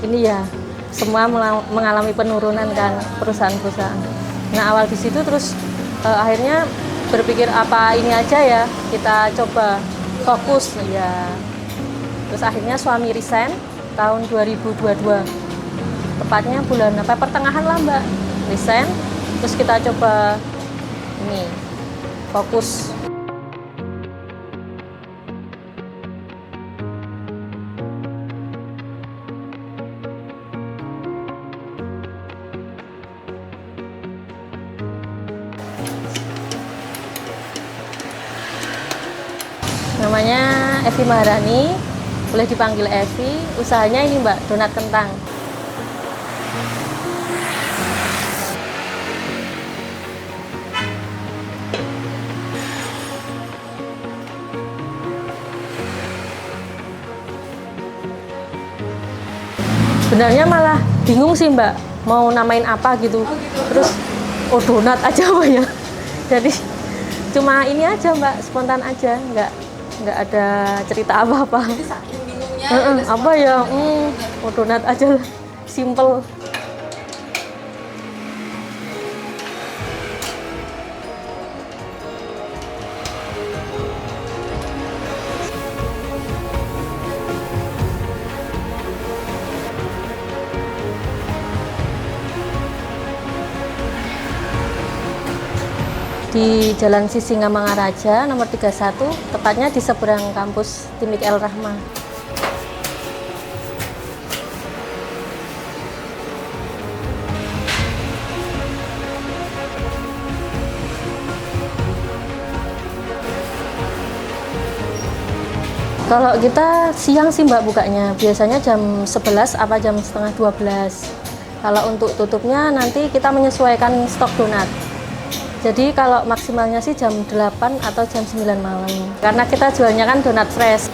ini ya semua mengalami penurunan kan perusahaan-perusahaan. Nah awal di situ terus akhirnya berpikir apa ini aja ya kita coba fokus ya. Terus akhirnya suami resign tahun 2022. Tepatnya bulan pertengahan lah Mbak resign. Terus kita coba ini fokus. Namanya Evi Maharani, boleh dipanggil Evi. Usahanya ini Mbak, donat kentang. Sebenarnya malah bingung sih Mbak, mau namain apa gitu. Terus, donat aja Mbak ya. Jadi cuma ini aja Mbak, spontan aja, nggak ada cerita apa-apa. Jadi saking bingungnya apa ya, donat aja lah, simple. Di Jalan Sisingamangaraja nomor 31, tepatnya di seberang kampus Timik El Rahma. Kalau kita siang sih Mbak bukanya, biasanya jam 11 apa jam setengah 12. Kalau untuk tutupnya nanti kita menyesuaikan stok donat. Jadi kalau maksimalnya sih jam 8 atau jam 9 malam. Karena kita jualnya kan donat fresh.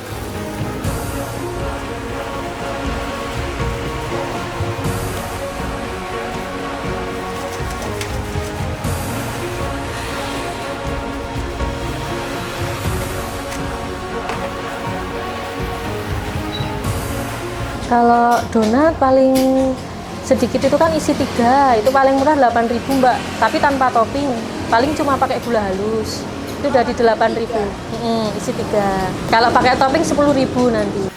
Kalau donat paling sedikit itu kan isi 3, itu paling murah 8.000 Mbak, tapi tanpa topping, paling cuma pakai gula halus, itu udah di 8.000, isi 3. Kalau pakai topping 10.000 nanti.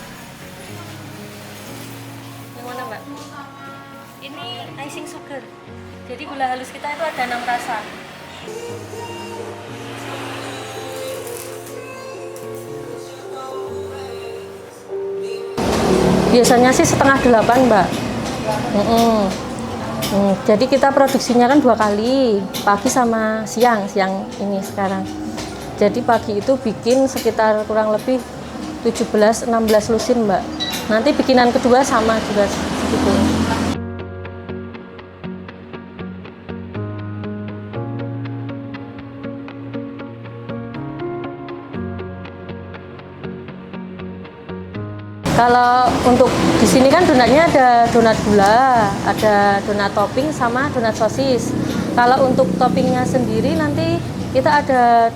Yang mana Mbak? Ini icing sugar, jadi gula halus kita itu ada 6 rasa. Biasanya sih setengah 8 Mbak. Jadi kita produksinya kan 2 kali, pagi sama siang ini sekarang. Jadi pagi itu bikin sekitar kurang lebih 17-16 lusin Mbak. Nanti bikinan kedua sama juga segitu. Kalau untuk di sini kan donatnya ada donat gula, ada donat topping sama donat sosis. Kalau untuk toppingnya sendiri nanti kita ada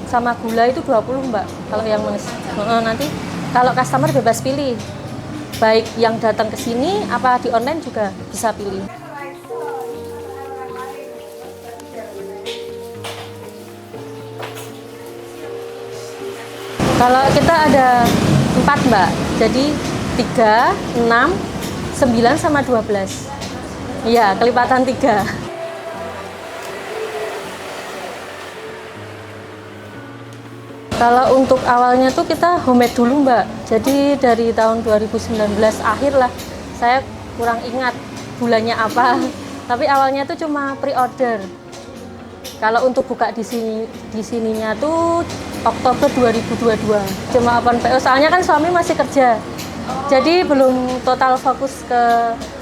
sama gula itu 20 Mbak. Kalau yang nanti kalau customer bebas pilih. Baik yang datang ke sini apa di online juga bisa pilih. Kalau kita ada 4 Mbak, jadi 3, 6, 9 sama 12. Iya, kelipatan 3. Kalau untuk awalnya tuh kita homemade dulu Mbak. Jadi dari tahun 2019 akhir lah, saya kurang ingat bulannya apa. Tapi awalnya tuh cuma pre-order. Kalau untuk buka di sininya tuh Oktober 2022. Cuma open PO, soalnya kan suami masih kerja. Jadi belum total fokus ke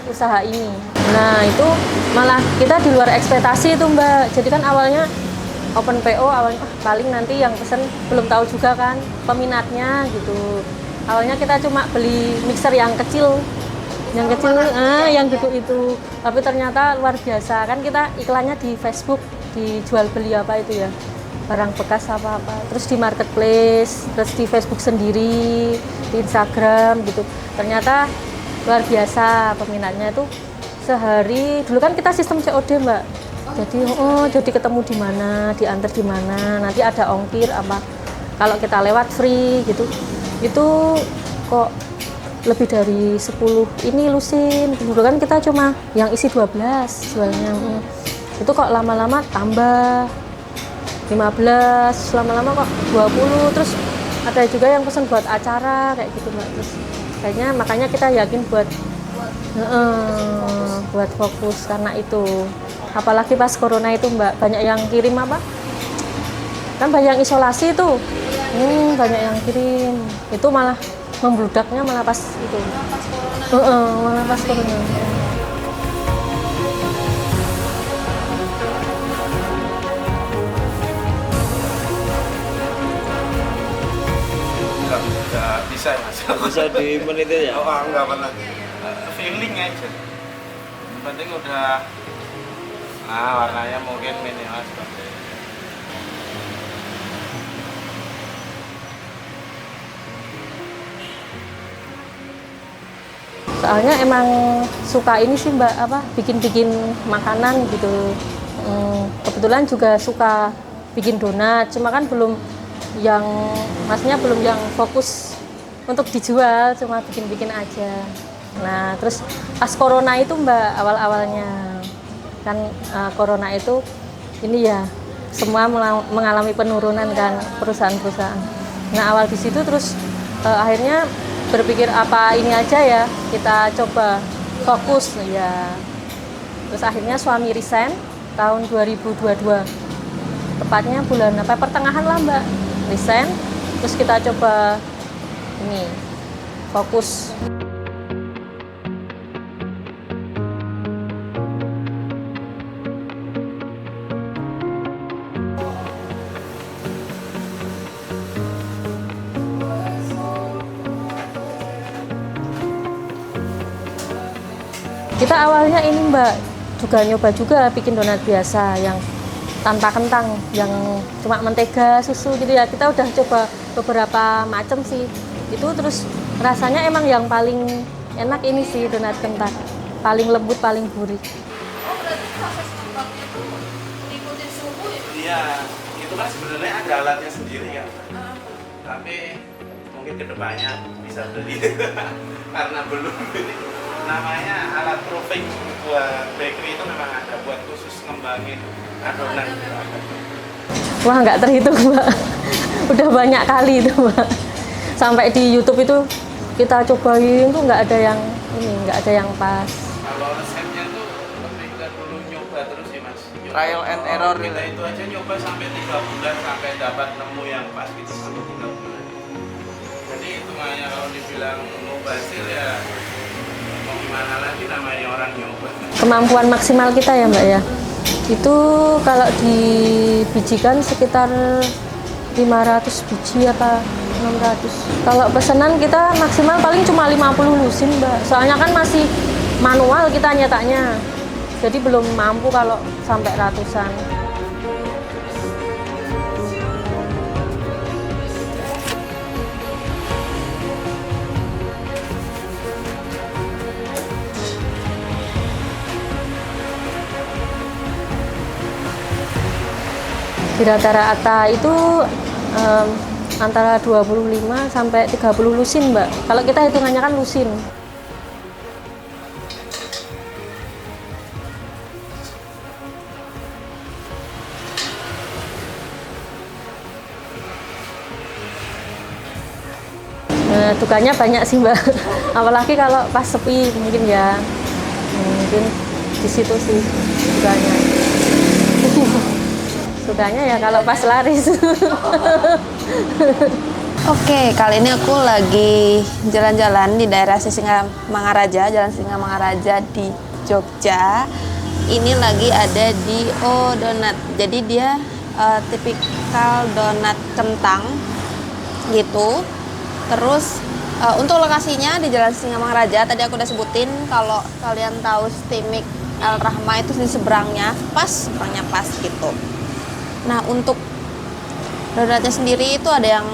usaha ini. Nah, itu malah kita di luar ekspektasi itu, Mbak. Jadi kan awalnya open PO, awalnya paling nanti yang pesen belum tahu juga kan peminatnya gitu. Awalnya kita cuma beli mixer yang kecil. Yang gitu itu. Tapi ternyata luar biasa. Kan kita iklannya di Facebook, dijual beli apa itu ya, barang bekas apa-apa, terus di marketplace, terus di Facebook sendiri, di Instagram gitu. Ternyata luar biasa peminatnya itu. Sehari dulu kan kita sistem COD Mbak, jadi ketemu di mana, diantar di mana, nanti ada ongkir apa, kalau kita lewat free gitu. Itu kok lebih dari 10 ini lusin. Dulu kan kita cuma yang isi 12 jualnya. Itu kok lama-lama tambah 15, lama-lama kok 20. Terus ada juga yang pesen buat acara kayak gitu Mbak. Terus kayaknya makanya kita yakin buat fokus karena itu. Apalagi pas corona itu Mbak, banyak yang kirim apa? Kan banyak yang isolasi tuh. Banyak yang kirim. Itu malah membludaknya malah pas itu. Malah pas corona. Nggak bisa ya Mas. Bisa di menit ya? Oh, nggak pernah. Feeling aja. Yang penting udah warnanya mungkin minimal seperti ini. Soalnya emang suka ini sih Mbak, apa, bikin-bikin makanan gitu. Kebetulan juga suka bikin donat, cuma kan belum yang, maksudnya belum yang fokus untuk dijual, cuma bikin-bikin aja. Nah terus pas corona itu Mbak, awal-awalnya kan corona itu ini ya, semua mengalami penurunan kan perusahaan-perusahaan. Nah awal di situ terus akhirnya berpikir apa ini aja ya, kita coba fokus ya. Terus akhirnya suami resign tahun 2022, tepatnya bulan pertengahan lah Mbak, resign. Terus kita coba ini fokus. Kita awalnya ini Mbak, juga nyoba juga bikin donat biasa yang tanpa kentang, yang cuma mentega, susu gitu ya. Kita udah coba beberapa macam sih. Itu terus rasanya emang yang paling enak ini sih donat kentang. Paling lembut, paling gurih. Oh, berarti proses ngembangnya tuh ngikutin suhu ya? Iya, itu kan sebenarnya ada alatnya sendiri kan. Tapi mungkin kedepannya bisa beli karena belum ini. Namanya alat proofing buat bakery itu memang ada buat khusus ngembangin adonan. Wah nggak terhitung Mbak, udah banyak kali itu Mbak. Sampai di YouTube itu kita cobain tuh nggak ada yang ini, nggak ada yang pas. Kalau resepnya tuh lebih ke dulu nyoba terus sih Mas. Trial and error kita itu aja nyoba sampai 3 bulan sampai dapat nemu yang pas gitu sampai 3 bulan. Jadi hitungannya kalau dibilang mubazir ya mau gimana lagi namanya orang nyoba. Kemampuan maksimal kita ya Mbak ya, itu kalau dibijikan sekitar 500 biji apa 600. Kalau pesanan kita maksimal paling cuma 50 lusin Mbak, soalnya kan masih manual kita nyetaknya, jadi belum mampu kalau sampai ratusan. Di rata-rata itu antara 25 sampai 30 lusin Mbak. Kalau kita hitungannya kan lusin. Dukanya banyak sih Mbak. Apalagi kalau pas sepi mungkin ya. Mungkin di situ sih dukanya. Sukanya ya kalau pas laris. Oke, kali ini aku lagi jalan-jalan di daerah Sisingamangaraja, Jalan Sisingamangaraja di Jogja. Ini lagi ada di Donat. Jadi dia tipikal donat kentang gitu. Terus untuk lokasinya di Jalan Sisingamangaraja, tadi aku udah sebutin. Kalau kalian tahu Stimik El Rahma itu di seberangnya pas gitu. Nah untuk donatnya sendiri itu ada yang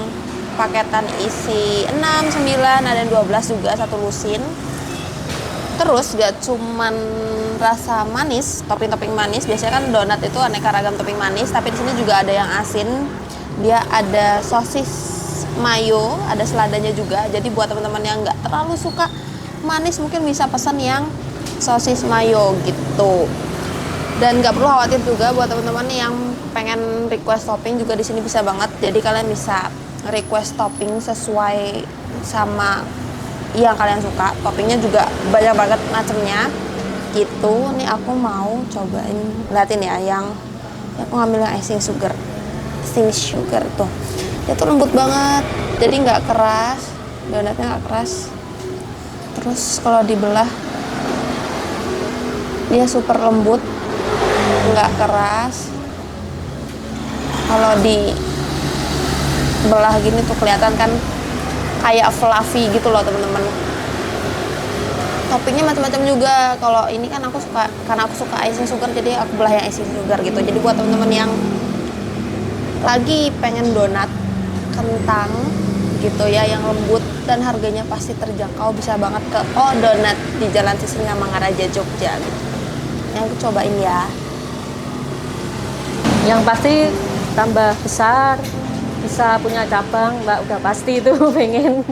paketan isi 6, 9, ada yang 12 juga, satu lusin. Terus gak cuman rasa manis, topping-topping manis. Biasanya kan donat itu aneka ragam topping manis, tapi di sini juga ada yang asin. Dia ada sosis mayo, ada seladanya juga. Jadi buat teman-teman yang nggak terlalu suka manis mungkin bisa pesan yang sosis mayo gitu. Dan nggak perlu khawatir juga buat teman-teman yang pengen request topping juga di sini bisa banget. Jadi kalian bisa request topping sesuai sama yang kalian suka. Toppingnya juga banyak banget macamnya gitu. Nih aku mau cobain, liatin ya, yang aku ngambil yang icing sugar tuh. Dia tuh lembut banget, jadi nggak keras, donatnya nggak keras. Terus kalau dibelah dia super lembut, nggak keras. Kalau dibelah gini tuh kelihatan kan kayak fluffy gitu loh teman-teman. Toppingnya macam-macam juga. Kalau ini kan aku suka, karena aku suka icing sugar, jadi aku belah yang icing sugar gitu. Jadi buat teman-teman yang lagi pengen donat kentang gitu ya, yang lembut dan harganya pasti terjangkau, bisa banget ke Oh Donat di Jalan Sisingamangaraja, Jogja gitu. Yang aku cobain ya. Yang pasti tambah besar, bisa punya cabang, Mbak, udah pasti itu pengen.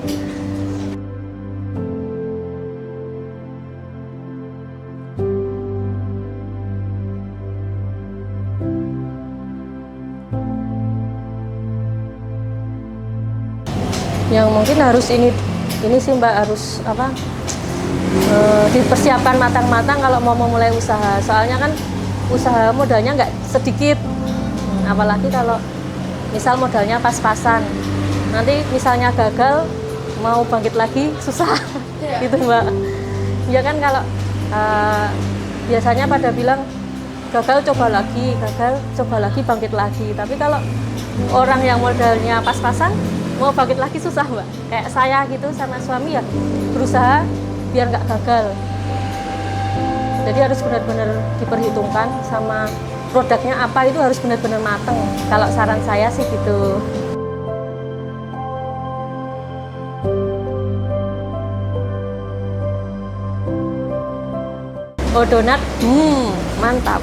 Yang mungkin harus ini sih Mbak, harus apa, dipersiapkan matang-matang kalau mau memulai usaha. Soalnya kan usaha modalnya nggak sedikit, apalagi kalau misal modalnya pas-pasan, nanti misalnya gagal mau bangkit lagi susah. Gitu Mbak. Ya kan kalau biasanya pada bilang gagal coba lagi, bangkit lagi. Tapi kalau orang yang modalnya pas-pasan mau bangkit lagi susah Mbak. Kayak saya gitu sama suami ya berusaha biar nggak gagal. Jadi harus benar-benar diperhitungkan, sama produknya apa itu harus benar-benar mateng. Kalau saran saya sih gitu. Oh donat, mantap.